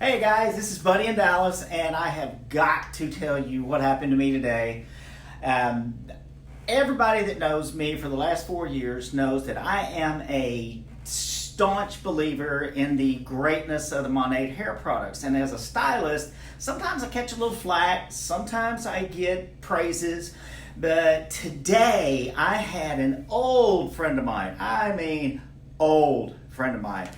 Hey guys, this is Buddy in Dallas, and I have got to tell you what happened to me today. Everybody that knows me for the last 4 years knows that I am a staunch believer in the greatness of the Monat hair products. And as a stylist, sometimes I catch a little flack, sometimes I get praises. But today I had an old friend of mine, old friend of mine.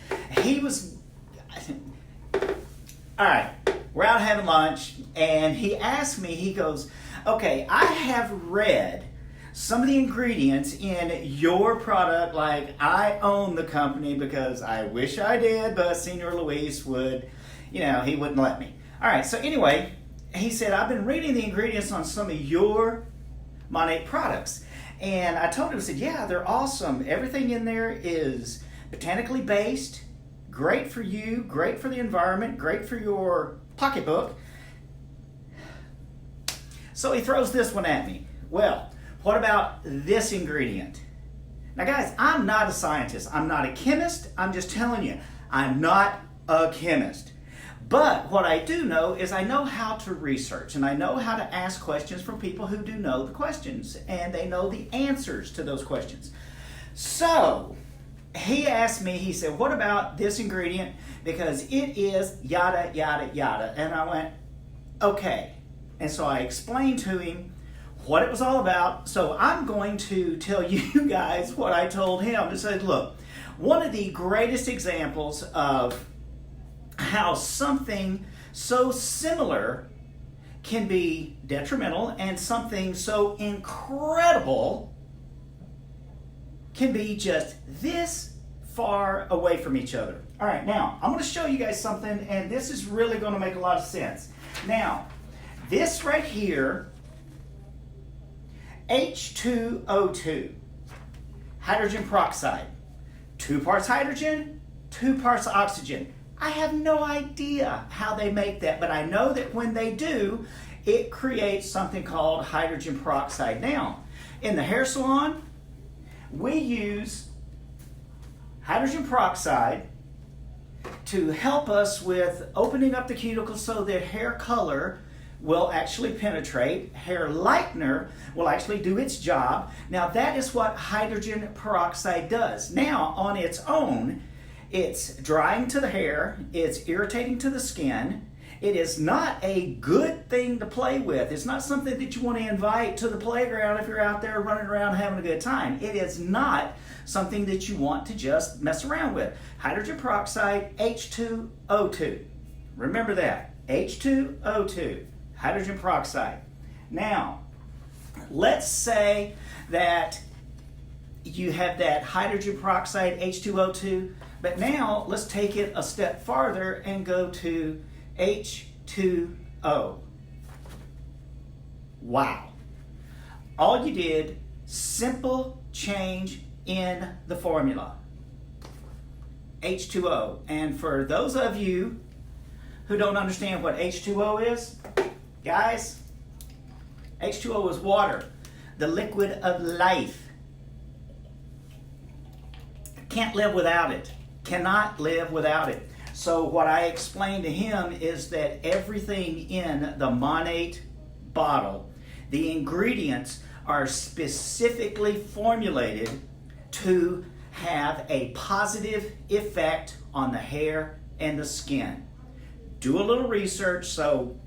All right, we're out having lunch, and he asked me, he goes, okay, I have read some of the ingredients in your product, like I own the company because I wish I did, but Senor Luis would, he wouldn't let me. All right, so anyway, he said, I've been reading the ingredients on some of your Monat products. And I told him, I said, yeah, they're awesome. Everything in there is botanically based, great for you, great for the environment, great for your pocketbook. So he throws this one at me. Well, what about this ingredient? Now guys, I'm not a scientist. I'm not a chemist. I'm just telling you, I'm not a chemist. But what I do know is I know how to research, and I know how to ask questions from people who do know the questions, and they know the answers to those questions. So he asked me, he said, what about this ingredient? Because it is yada, yada, yada. And I went, okay. And so I explained to him what it was all about. So I'm going to tell you guys what I told him. I said, look, one of the greatest examples of how something so similar can be detrimental and something so incredible can be just this far away from each other. All right, now I'm going to show you guys something, and this is really going to make a lot of sense. Now, this right here, H2O2, hydrogen peroxide, 2 parts hydrogen, 2 parts oxygen. I have no idea how they make that, but I know that when they do, it creates something called hydrogen peroxide. Now, in the hair salon, we use hydrogen peroxide to help us with opening up the cuticle so that hair color will actually penetrate. Hair lightener will actually do its job. Now that is what hydrogen peroxide does. Now on its own, it's drying to the hair, it's irritating to the skin. It is not a good thing to play with. It's not something that you want to invite to the playground if you're out there running around having a good time. It is not something that you want to just mess around with. Hydrogen peroxide, H2O2. Remember that, H2O2, hydrogen peroxide. Now, let's say that you have that hydrogen peroxide, H2O2, but now let's take it a step farther and go to H2O. Wow. All you did, simple change in the formula. H2O. And for those of you who don't understand what H2O is, guys, H2O is water, the liquid of life. Can't live without it. Cannot live without it. So what I explained to him is that everything in the Monat bottle, the ingredients are specifically formulated to have a positive effect on the hair and the skin. Do a little research. So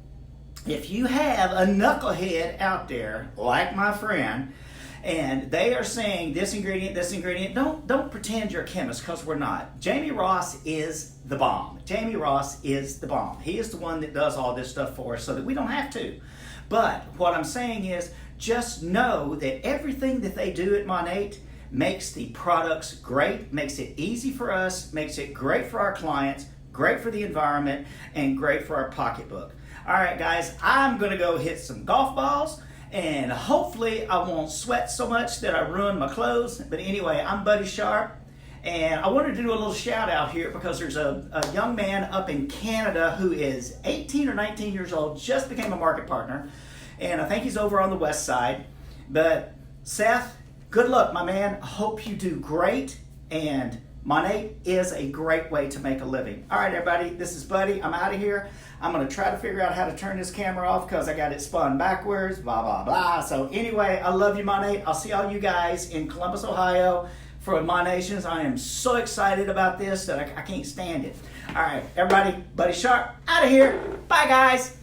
if you have a knucklehead out there like my friend, and they are saying this ingredient, don't pretend you're a chemist, because we're not. Jamie Ross is the bomb. Jamie Ross is the bomb. He is the one that does all this stuff for us so that we don't have to. But what I'm saying is, just know that everything that they do at Monat makes the products great, makes it easy for us, makes it great for our clients, great for the environment, and great for our pocketbook. All right, guys, I'm going to go hit some golf balls, and hopefully I won't sweat so much that I ruin my clothes. But anyway, I'm Buddy Sharp, and I wanted to do a little shout out here because there's a young man up in Canada who is 18 or 19 years old, just became a market partner, and I think he's over on the west side. But Seth, good luck, my man. I hope you do great, and Monate is a great way to make a living. All right, everybody, this is Buddy. I'm out of here. I'm going to try to figure out how to turn this camera off because I got it spun backwards, blah, blah, blah. So anyway, I love you, Monate. I'll see all you guys in Columbus, Ohio for My Nations. I am so excited about this that I can't stand it. All right, everybody, Buddy Sharp, out of here. Bye, guys.